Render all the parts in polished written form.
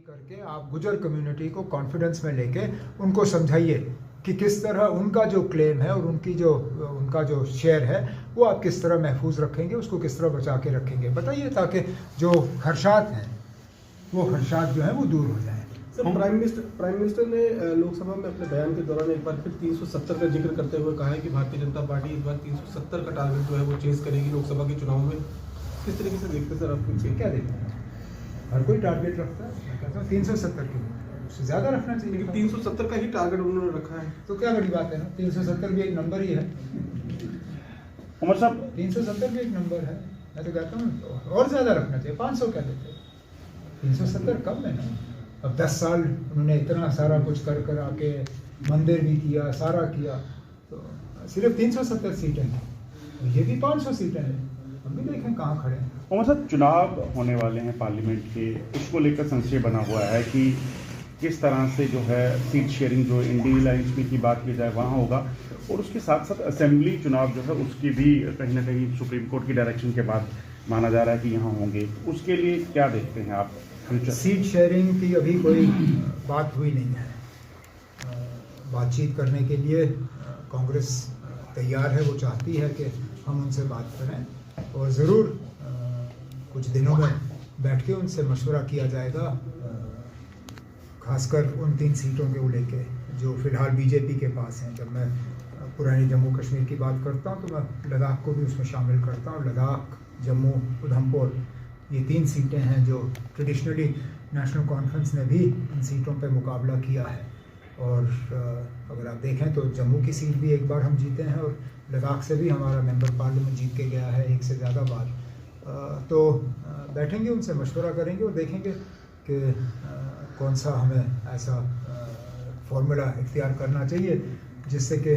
करके आप गुजर कम्युनिटी को कॉन्फिडेंस में लेके उनको समझाइए कि किस तरह उनका जो क्लेम है और उनका जो शेयर है वो आप किस तरह महफूज रखेंगे, उसको किस तरह बचा के रखेंगे, बताइए, ताकि जो खदशात हैं वो खदशात जो हैं वो दूर हो जाएं। सर, प्राइम मिनिस्टर ने लोकसभा में अपने बयान के दौरान एक बार फिर 370 का जिक्र करते हुए कहा है कि भारतीय जनता पार्टी इस बार 370 का टारगेट जो है वो चेज करेगी लोकसभा के चुनाव में। किस तरीके से देखते हैं सर आप? कुछ क्या देखते हैं? हर कोई टारगेट रखता है, मैं कहता हूँ 370 की उससे ज़्यादा रखना चाहिए। 370 का ही टारगेट उन्होंने रखा है तो क्या बड़ी बात है ना, 370 भी एक नंबर ही है। उमर साहब, 370 भी एक नंबर है। मैं तो कहता हूँ और ज़्यादा रखना चाहिए, 500 क्या देते हैं, 370 कम है ना। अब 10 साल उन्होंने इतना सारा कुछ कर आके मंदिर भी किया, सारा किया, तो सिर्फ 370 सीटें हैं, ये भी 500 सीटें हैं, हम भी देखें कहाँ खड़े हैं। उमर साहब, चुनाव होने वाले हैं पार्लियामेंट के, उसको लेकर संशय बना हुआ है कि किस तरह से जो है सीट शेयरिंग जो इंडिया अलायंस में की बात की जाए वहाँ होगा, और उसके साथ साथ असेंबली चुनाव जो है उसकी भी कहीं ना कहीं सुप्रीम कोर्ट की डायरेक्शन के बाद माना जा रहा है कि यहाँ होंगे। उसके लिए क्या देखते हैं आप फ्यूचर? सीट शेयरिंग की अभी कोई बात हुई नहीं है। बातचीत करने के लिए कांग्रेस तैयार है, वो चाहती है कि हम उनसे बात करें और ज़रूर कुछ दिनों में बैठ के उनसे मशवरा किया जाएगा, खासकर उन 3 सीटों के लेके जो फ़िलहाल बीजेपी के पास हैं। जब मैं पुरानी जम्मू कश्मीर की बात करता हूँ तो मैं लद्दाख को भी उसमें शामिल करता हूँ। लद्दाख, जम्मू, उधमपुर, ये 3 सीटें हैं जो ट्रेडिशनली नेशनल कॉन्फ्रेंस ने भी इन सीटों पे मुकाबला किया है। और अगर आप देखें तो जम्मू की सीट भी एक बार हम जीते हैं और लद्दाख से भी हमारा मेंबर पार्लियामेंट जीत के गया है एक से ज़्यादा बार। तो बैठेंगे, उनसे मशवरा करेंगे और देखेंगे कि कौन सा हमें ऐसा फॉर्मूला इख्तियार करना चाहिए जिससे कि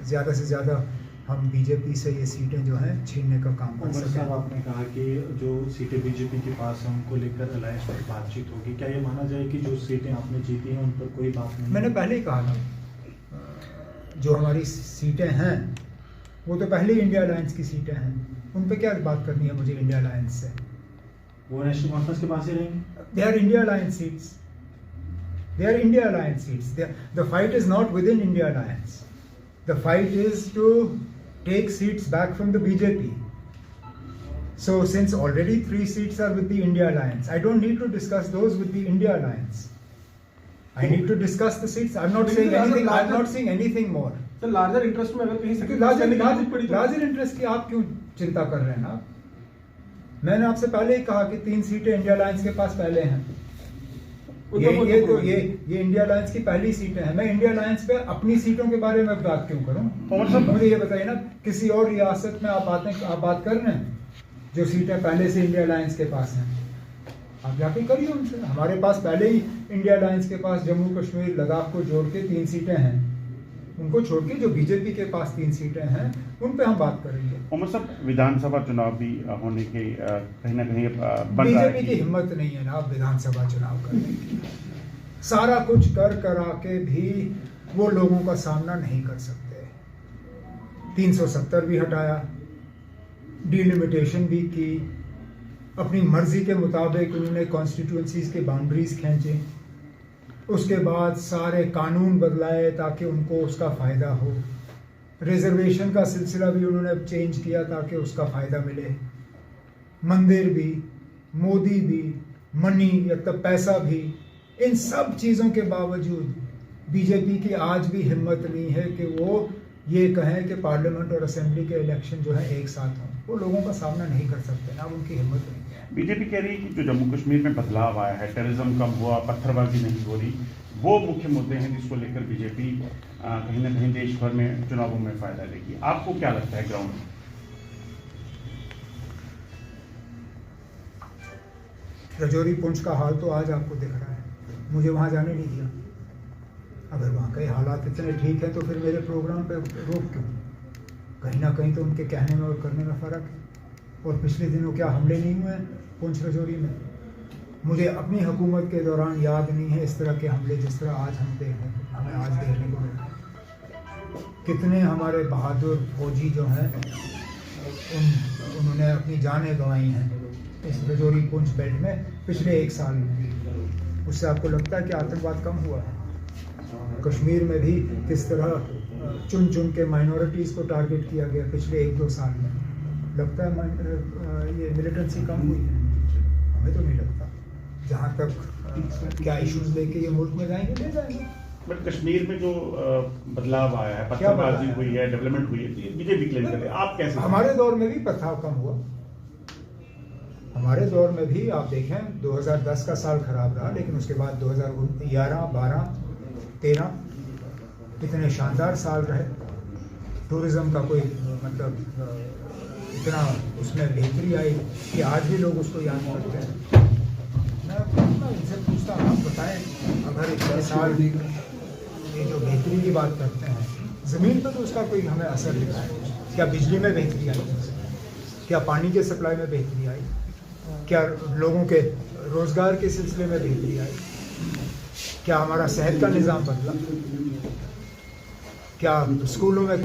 ज़्यादा से ज़्यादा हम बीजेपी से ये सीटें जो हैं छीनने का काम कर उमर सकें। साहब, आपने कहा कि जो सीटें बीजेपी के पास हैं उनको लेकर अलायंस पर बातचीत होगी, क्या ये माना जाए कि जो सीटें आपने जीती हैं उन पर कोई बात नहीं? मैंने पहले ही कहा था, जो हमारी सीटें हैं वो तो पहले ही इंडिया अलायंस की सीटें हैं, उन पे क्या बात करनी है मुझे इंडिया अलायंस से? वो नेशनल कॉन्फ्रेंस के पास ही रहेंगे। They are India alliance seats. They are India alliance seats. The fight is not within India alliance. The fight is to take seats back from the BJP. So since already 3 seats are with the India alliance, I don't need to discuss those with the India alliance. I need to discuss the seats. I'm not saying anything. I'm not saying anything more. तो larger interest में अगर कहीं larger interest की आप क्यों चिंता कर रहे हैं ना? मैंने आपसे पहले ही कहा कि 3 सीटें इंडिया अलायंस के पास पहले हैं। ये इंडिया अलायंस की पहली सीटें हैं। मैं इंडिया अलायंस पे अपनी सीटों के बारे में बात क्यों करूं? और सब मुझे ये बताइए ना, किसी और रियासत में आप बात कर रहे हैं जो सीटें पहले से इंडिया अलायंस के पास हैं, आप जाके करिए उनसे। हमारे पास पहले ही इंडिया अलायंस के पास जम्मू कश्मीर, लद्दाख को जोड़ के 3 सीटें हैं। उनको छोड़ के जो बीजेपी के पास 3 सीटें हैं उन पे हम बात करेंगे। उमर साहब, विधानसभा चुनाव भी होने के कहीं ना कहीं बन रहा है बीजेपी की हिम्मत नहीं है ना अब विधानसभा चुनाव करने की। सारा कुछ करा के भी वो लोगों का सामना नहीं कर सकते। 370 भी हटाया, डिलिमिटेशन भी की, अपनी मर्जी के मुताबिक उन्होंने कॉन्स्टिट्यूएंसीज के बाउंड्रीज खींचे, उसके बाद सारे कानून बदलाए ताकि उनको उसका फ़ायदा हो। रिजर्वेशन का सिलसिला भी उन्होंने चेंज किया ताकि उसका फ़ायदा मिले। मंदिर भी, मोदी भी, मनी या तब पैसा भी, इन सब चीज़ों के बावजूद बीजेपी की आज भी हिम्मत नहीं है कि वो ये कहें कि पार्लियामेंट और असेंबली के इलेक्शन जो है एक साथ हों। वो लोगों का सामना नहीं कर सकते ना, अब उनकी हिम्मत नहीं है। बीजेपी कह रही है कि जो जम्मू कश्मीर में बदलाव आया है, टेररिज्म कम हुआ, पत्थरबाजी नहीं हो रही, वो मुख्य मुद्दे हैं जिसको लेकर बीजेपी कहीं ना कहीं देश भर में चुनावों में फायदा लेगी। आपको क्या लगता है ग्राउंड? रजौरी पुंछ का हाल तो आज आपको दिख रहा है, मुझे वहाँ जाने नहीं दिया। अगर वहाँ के हालात इतने ठीक हैं तो फिर मेरे प्रोग्राम पे रोक क्यों? कहीं ना कहीं तो उनके कहने में और करने में फ़र्क है। और पिछले दिनों क्या हमले नहीं हुए पुंछ रजौरी में? मुझे अपनी हुकूमत के दौरान याद नहीं है इस तरह के हमले जिस तरह आज हमें आज देखने को मिले। कितने हमारे बहादुर फौजी जो हैं उन्होंने अपनी जानें गंवाई हैं इस रजौरी पुंछ बेल्ट में पिछले 1 साल में। उससे आपको लगता है कि आतंकवाद कम हुआ है? कश्मीर में भी किस तरह चुन चुन के माइनॉरिटीज़ को टारगेट किया गया पिछले 1-2 साल में, लगता है ये मिलिटेंसी कम हुई है? हमें तो नहीं लगता। जहाँ तक क्या इश्यूज लेके ये मुल्क में जाएंगे, ले जाएंगे। बट कश्मीर में जो बदलाव आया है, क्या पत्थरबाजी बदलाव हुई है, डेवलपमेंट हुई है, बीजेपी क्लेम कर रहे हैं, आप कैसे? हमारे दौर में भी पथराव कम हुआ। हमारे दौर में भी आप देखें 2010 का साल खराब रहा, लेकिन उसके बाद 2011, 12, 13 इतने शानदार साल रहे। टूरिज्म का कोई मतलब इतना उसमें बेहतरी आई कि आज भी लोग उसको याद करते हैं। मैं इनसे पूछता हूँ, आप बताएं, अगर इतने साल ये जो बेहतरी की बात करते हैं, ज़मीन पर तो उसका कोई हमें असर दिखा है? क्या बिजली में बेहतरी आई? क्या पानी के सप्लाई में बेहतरी आई? क्या लोगों के रोज़गार के सिलसिले में बेहतरी आई? क्या हमारा सेहत का निज़ाम बदला? क्या स्कूलों में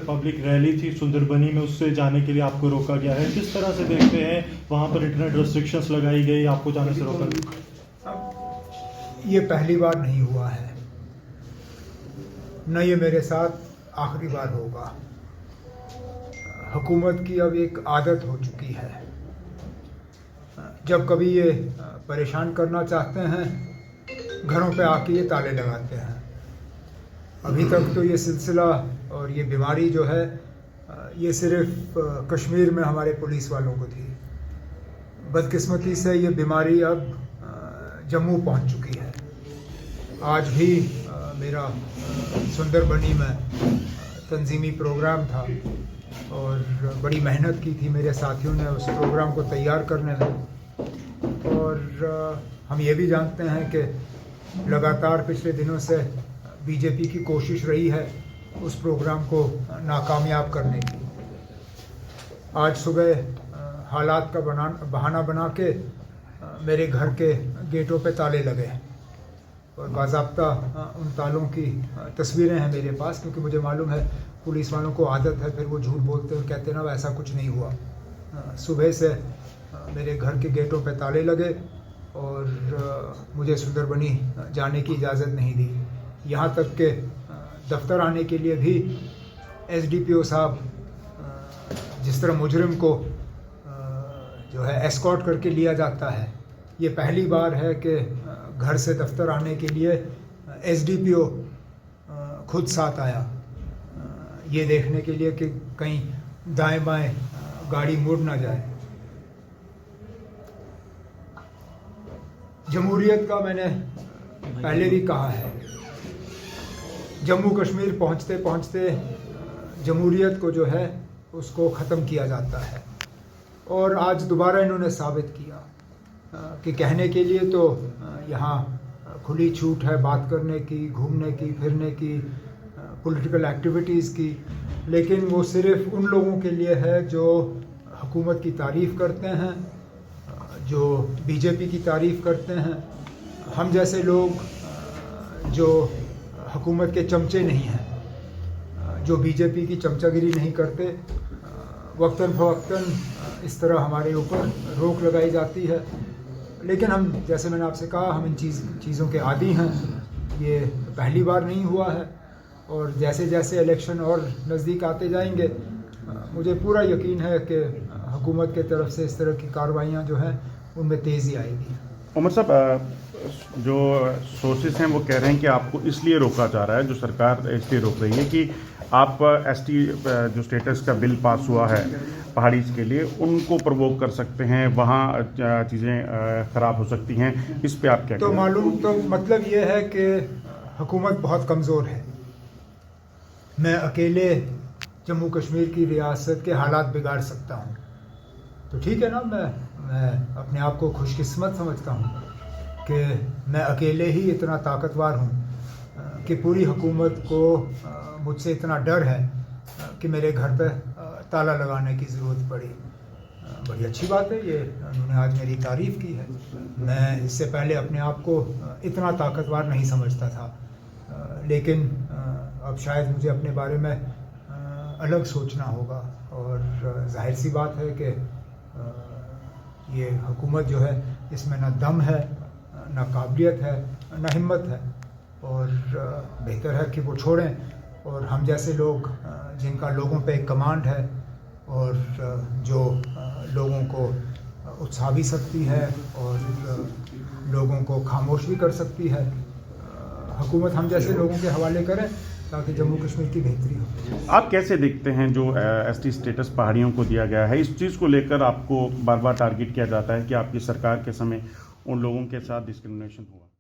पब्लिक रैली थी सुंदरबनी में, उससे जाने के लिए आपको रोका गया है, किस तरह से देखते हैं? वहाँ पर इंटरनेट रेस्ट्रिक्शंस लगाई गई, आपको जाने से रोका गया। ये पहली बार नहीं हुआ है, न ये मेरे साथ आखिरी बार होगा। हुकूमत की अब एक आदत हो चुकी है, जब कभी ये परेशान करना चाहते हैं, घरों पे आके ये ताले लगाते हैं। अभी तक तो ये सिलसिला और ये बीमारी जो है, ये सिर्फ कश्मीर में हमारे पुलिस वालों को थी। बदकिस्मती से ये बीमारी अब जम्मू पहुंच चुकी है। आज भी मेरा सुंदरबनी में तंजीमी प्रोग्राम था और बड़ी मेहनत की थी मेरे साथियों ने उस प्रोग्राम को तैयार करने में। और हम ये भी जानते हैं कि लगातार पिछले दिनों से बीजेपी की कोशिश रही है उस प्रोग्राम को नाकामयाब करने की। आज सुबह हालात का बहाना बना के मेरे घर के गेटों पे ताले लगे और बाज़ाब्ता उन तालों की तस्वीरें हैं मेरे पास, क्योंकि मुझे मालूम है पुलिस वालों को आदत है, फिर वो झूठ बोलते हैं और कहते ना ऐसा कुछ नहीं हुआ। सुबह से मेरे घर के गेटों पे ताले लगे और मुझे सुंदरबनी जाने की इजाज़त नहीं दी। यहाँ तक के दफ्तर आने के लिए भी एसडीपीओ साहब जिस तरह मुजरिम को जो है एस्कॉर्ट करके लिया जाता है, ये पहली बार है कि घर से दफ्तर आने के लिए एसडीपीओ खुद साथ आया, ये देखने के लिए कि कहीं दाएं बाएं गाड़ी मुड़ ना जाए। जमहूरियत का मैंने पहले भी कहा है, जम्मू कश्मीर पहुंचते पहुंचते जमहूरियत को जो है उसको ख़त्म किया जाता है। और आज दोबारा इन्होंने साबित किया कि कहने के लिए तो यहाँ खुली छूट है बात करने की, घूमने की, फिरने की, पॉलिटिकल एक्टिविटीज़ की, लेकिन वो सिर्फ उन लोगों के लिए है जो हुकूमत की तारीफ़ करते हैं, जो बीजेपी की तारीफ़ करते हैं। हम जैसे लोग जो हुकूमत के चमचे नहीं हैं, जो बीजेपी की चमचागिरी नहीं करते, वक्तन फ़वक्तन इस तरह हमारे ऊपर रोक लगाई जाती है। लेकिन हम, जैसे मैंने आपसे कहा, हम इन चीज़ों के आदी हैं। ये पहली बार नहीं हुआ है और जैसे जैसे इलेक्शन और नज़दीक आते जाएंगे, मुझे पूरा यकीन है कि हुकूमत के तरफ से इस तरह की कार्रवाइयाँ जो हैं उनमें तेज़ी आएगी। उमर साहब, जो सोर्सेस हैं वो कह रहे हैं कि आपको इसलिए रोका जा रहा है, जो सरकार इसलिए रोक रही है कि आप एसटी जो स्टेटस का बिल पास हुआ है पहाड़ी के लिए, उनको प्रवोक कर सकते हैं, वहाँ चीज़ें ख़राब हो सकती हैं। इस पे आप क्या तो मालूम, तो मतलब ये है कि हुकूमत बहुत कमज़ोर है। मैं अकेले जम्मू कश्मीर की रियासत के हालात बिगाड़ सकता हूँ, तो ठीक है ना। मैं अपने आप को खुशकिस्मत समझता हूँ कि मैं अकेले ही इतना ताकतवर हूँ कि पूरी हुकूमत को मुझसे इतना डर है कि मेरे घर पे ताला लगाने की ज़रूरत पड़ी। बड़ी अच्छी बात है, ये उन्होंने आज मेरी तारीफ़ की है। मैं इससे पहले अपने आप को इतना ताकतवर नहीं समझता था, लेकिन अब शायद मुझे अपने बारे में अलग सोचना होगा। और जाहिर सी बात है कि ये हुकूमत जो है, इसमें न दम है ना काबिलियत है ना हिम्मत है, और बेहतर है कि वो छोड़ें और हम जैसे लोग जिनका लोगों पे एक कमांड है और जो लोगों को उत्साह भी सकती है और लोगों को खामोश भी कर सकती है, हुकूमत हम जैसे लोगों के हवाले करें ताकि जम्मू कश्मीर की बेहतरी हो। आप कैसे देखते हैं जो एसटी स्टेटस पहाड़ियों को दिया गया है, इस चीज़ को लेकर आपको बार बार टारगेट किया जाता है कि आपकी सरकार के समय उन लोगों के साथ डिस्क्रिमिनेशन हुआ?